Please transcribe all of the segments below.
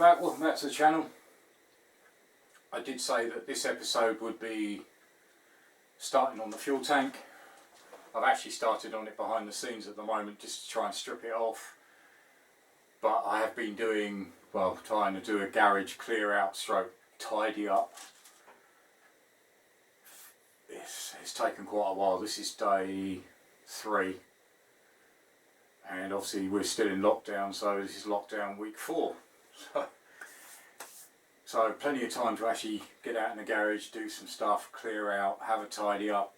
welcome back to the channel. I did say that this episode would be starting on the fuel tank. I've actually started on it behind the scenes at the moment just to try and strip it off. But I have been doing, well, trying to do a garage clear out stroke tidy up. It's taken quite a while. This is day 3. And obviously we're still in lockdown, so this is lockdown week 4. So plenty of time to actually get out in the garage, do some stuff, clear out, have a tidy up,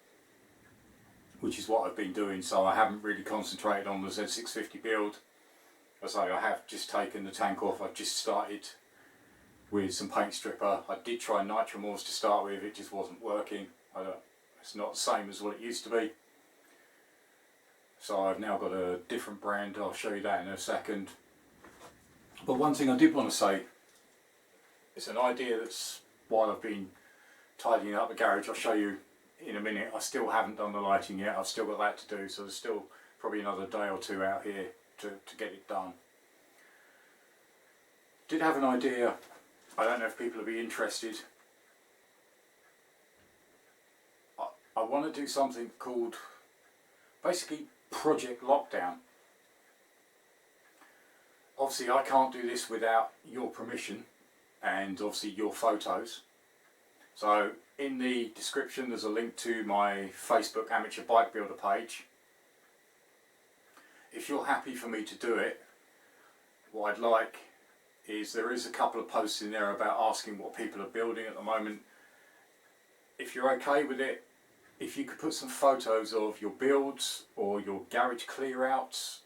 which is what I've been doing. So I haven't really concentrated on the Z650 build. As I say, I have just taken the tank off. I've just started with some paint stripper. I did try Nitromors to start with, it just wasn't working. It's not the same as what it used to be. So I've now got a different brand. I'll show you that in a second. But one thing I did want to say, it's an idea that's, while I've been tidying up the garage, I'll show you in a minute. I still haven't done the lighting yet. I've still got that to do, so there's still probably another day or 2 out here to get it done. Did have an idea. I don't know if people will be interested. I want to do something called basically Project Lockdown. Obviously I can't do this without your permission and obviously your photos. So in the description there's a link to my Facebook Amateur Bike Builder page. If you're happy for me to do it, what I'd like is, there is a couple of posts in there about asking what people are building at the moment. If you're okay with it, if you could put some photos of your builds or your garage clear outs,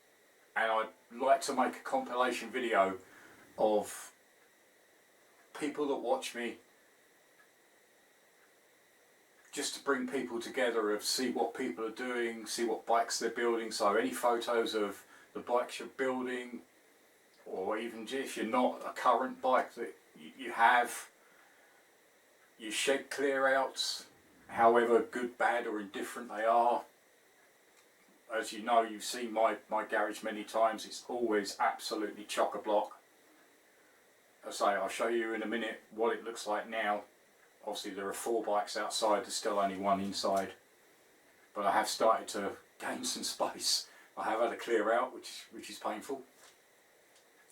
and I'd like to make a compilation video of people that watch me, just to bring people together, of see what people are doing, see what bikes they're building. So any photos of the bikes you're building, or even if you're not a current bike that you have, your shed clear outs, however good, bad or indifferent they are. As you know, you've seen my garage many times, it's always absolutely chock-a-block. As I say, I'll show you in a minute what it looks like now. Obviously there are 4 bikes outside, there's still only 1 inside. But I have started to gain some space. I have had a clear out, which is painful.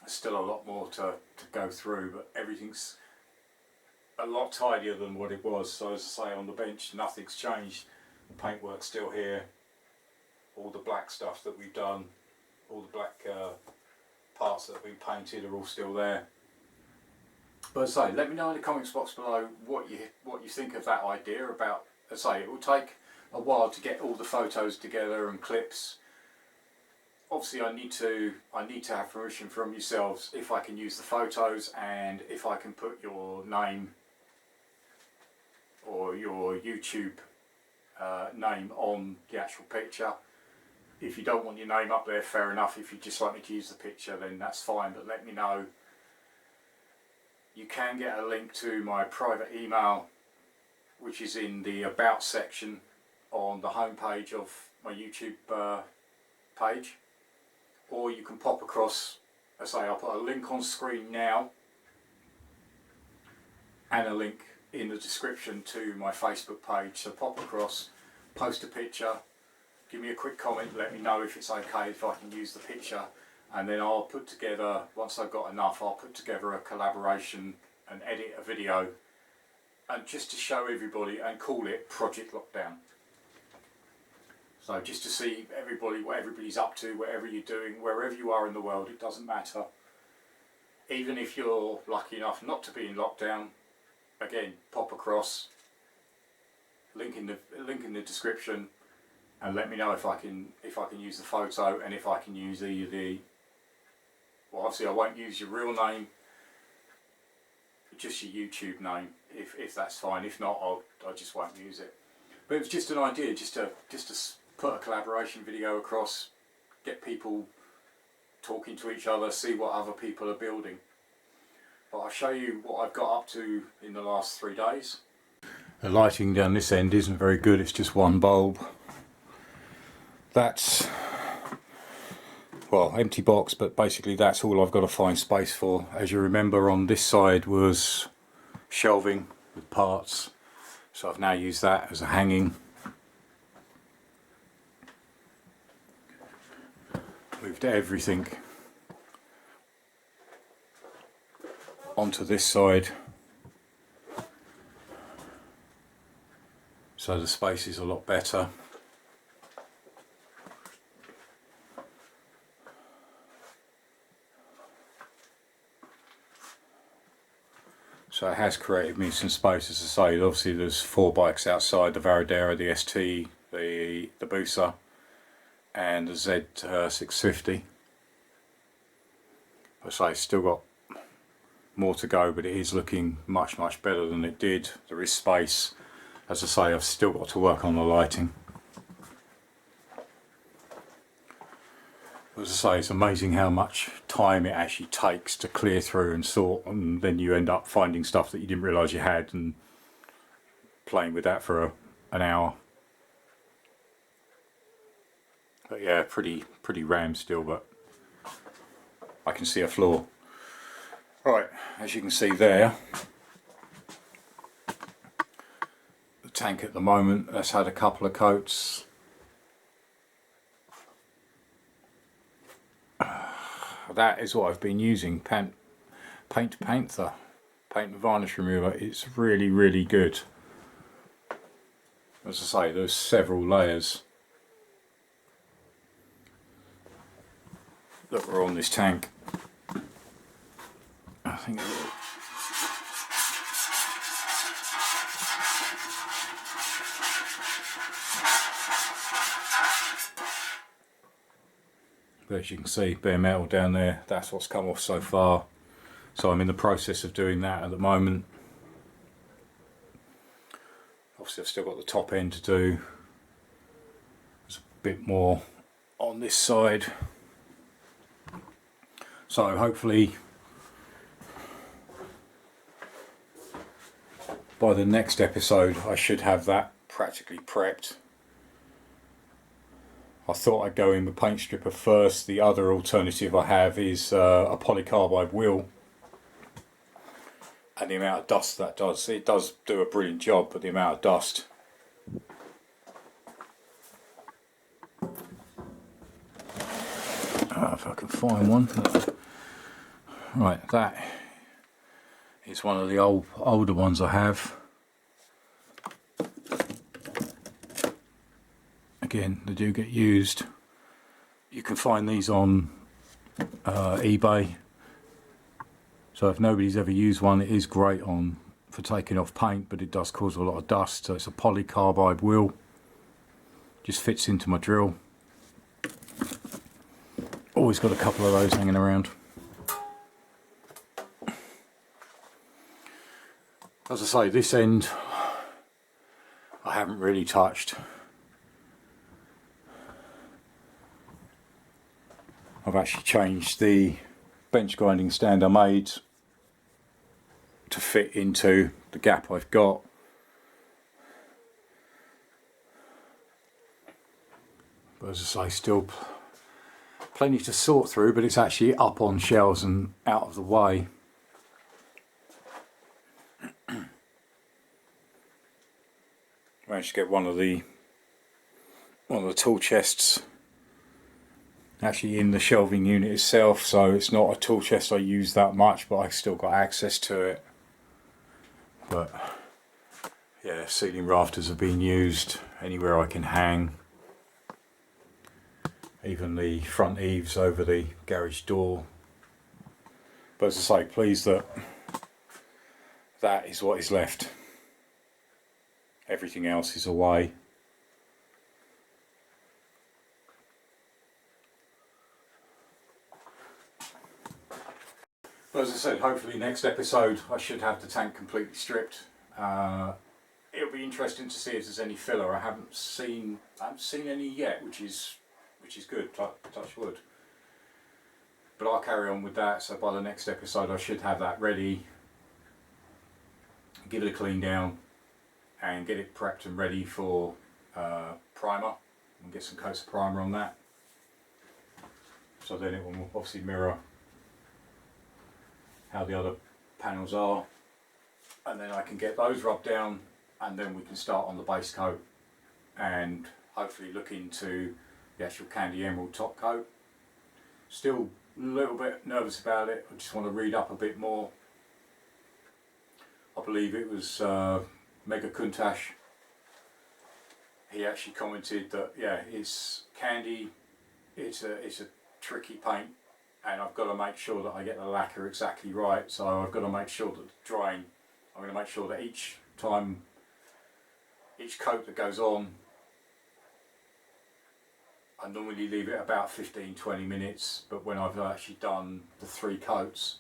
There's still a lot more to go through, but everything's a lot tidier than what it was. So as I say, on the bench nothing's changed. The paintwork's still here. All the black stuff that we've done, all the black parts that have been painted are all still there. But as I say, let me know in the comments box below what you think of that idea. About, as I say, it will take a while to get all the photos together and clips. Obviously I need to have permission from yourselves if I can use the photos, and if I can put your name or your YouTube name on the actual picture. If you don't want your name up there, fair enough. If you just like me to use the picture, then that's fine, but let me know. You can get a link to my private email, which is in the About section on the home page of my YouTube page. Or you can pop across, as I say, I'll put a link on screen now and a link in the description to my Facebook page. So pop across, post a picture, give me a quick comment, let me know if it's okay if I can use the picture, and then I'll put together, once I've got enough, I'll put together a collaboration and edit a video, and just to show everybody and call it Project Lockdown. So just to see everybody, what everybody's up to, whatever you're doing, wherever you are in the world, it doesn't matter. Even if you're lucky enough not to be in lockdown, again, pop across, link in the description, and let me know if I can use the photo, and if I can use either the, well, obviously I won't use your real name, just your YouTube name, if that's fine. If not, I just won't use it. But it was just an idea, just to put a collaboration video across, get people talking to each other, see what other people are building. But I'll show you what I've got up to in the last 3 days. The lighting down this end isn't very good, it's just 1 bulb. That's well, empty box, but basically that's all I've got to find space for. As you remember, on this side was shelving with parts, so I've now used that as a hanging. Moved everything onto this side, so the space is a lot better. So it has created me some space. As I say, obviously there's 4 bikes outside: the Varadero, the ST, the Busa and the Z650. As I say, still got more to go, but it is looking much better than it did. There is space. As I say, I've still got to work on the lighting. As I say, it's amazing how much time it actually takes to clear through and sort, and then you end up finding stuff that you didn't realise you had and playing with that for an hour. But yeah, pretty rammed still, but I can see a flaw. Right, as you can see there, the tank at the moment, that's had a couple of coats. That is what I've been using, Paint Panther, paint and varnish remover. It's really good. As I say, there's several layers that were on this tank. I think but as you can see, bare metal down there, that's what's come off so far. So I'm in the process of doing that at the moment. Obviously I've still got the top end to do. There's a bit more on this side. So hopefully by the next episode I should have that practically prepped. I thought I'd go in with paint stripper first. The other alternative I have is a polycarbide wheel, and the amount of dust that does, it does do a brilliant job, but the amount of dust. If I can find one. Right, that is one of the older ones I have. Again, they do get used. You can find these on eBay. So if nobody's ever used one, it is great for taking off paint, but it does cause a lot of dust. So it's a polycarbide wheel. Just fits into my drill. Always got a couple of those hanging around. As I say, this end I haven't really touched. I've actually changed the bench grinding stand I made to fit into the gap I've got. But as I say, still plenty to sort through, but it's actually up on shelves and out of the way. Managed to get one of the tool chests actually in the shelving unit itself, so it's not a tool chest I use that much, but I've still got access to it. But yeah, ceiling rafters have been used anywhere I can hang. Even the front eaves over the garage door. But as I say, pleased that that is what is left. Everything else is away. But as I said, hopefully next episode I should have the tank completely stripped. It'll be interesting to see if there's any filler. I haven't seen any yet, which is good. Touch wood. But I'll carry on with that. So by the next episode I should have that ready. Give it a clean down and get it prepped and ready for primer, and get some coats of primer on that. so then it will obviously mirror how the other panels are, and then I can get those rubbed down, and then we can start on the base coat and hopefully look into the actual Candy Emerald top coat. Still a little bit nervous about it. I just want to read up a bit more. I believe it was Mega Kuntash. He actually commented that yeah, it's candy. It's a tricky paint, and I've got to make sure that I get the lacquer exactly right. So I've got to make sure that the drying. I'm going to make sure that each time, each coat that goes on, I normally leave it about 15-20 minutes, but when I've actually done the 3 coats,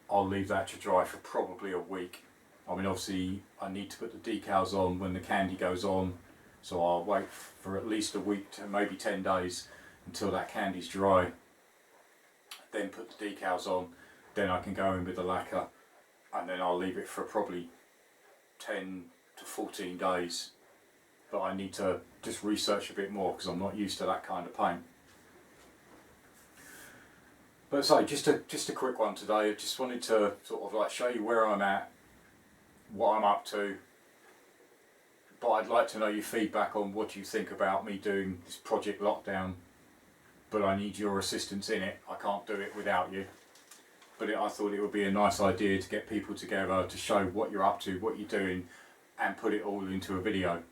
I'll leave that to dry for probably a week. I mean, obviously I need to put the decals on when the candy goes on, so I'll wait for at least a week to maybe 10 days until that candy's dry, then put the decals on, then I can go in with the lacquer, and then I'll leave it for probably 10 to 14 days. But I need to just research a bit more because I'm not used to that kind of paint. But so just a quick one today. I just wanted to sort of like show you where I'm at, what I'm up to. But I'd like to know your feedback on what you think about me doing this Project Lockdown. But I need your assistance in it. I can't do it without you. But I thought it would be a nice idea to get people together to show what you're up to, what you're doing, and put it all into a video.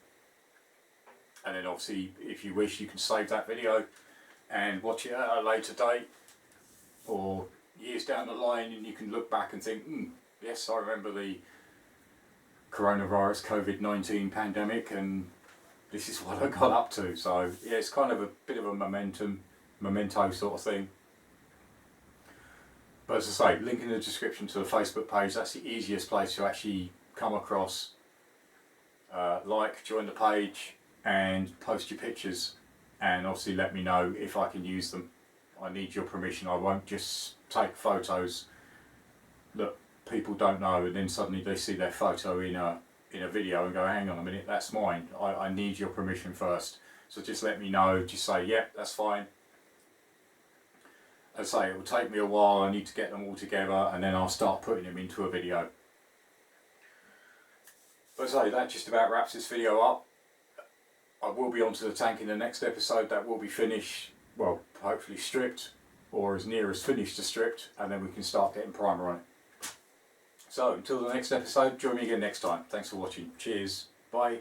And then obviously, if you wish, you can save that video and watch it at a later date or years down the line, and you can look back and think, yes, I remember the coronavirus COVID-19 pandemic, and this is what I got up to. So yeah, it's kind of a bit of a memento sort of thing. But as I say, link in the description to the Facebook page. That's the easiest place to actually come across. Join the page, and post your pictures, and obviously let me know if I can use them. I need your permission. I won't just take photos that people don't know and then suddenly they see their photo in a video and go, hang on a minute, that's mine. I need your permission first. So just let me know, just say, yep, that's fine. As I say, it will take me a while. I need to get them all together, and then I'll start putting them into a video. But as I say, that just about wraps this video up. I will be onto the tank in the next episode. That will be finished, well, hopefully stripped, or as near as finished to stripped, and then we can start getting primer on it. So until the next episode, join me again next time. Thanks for watching. Cheers. Bye.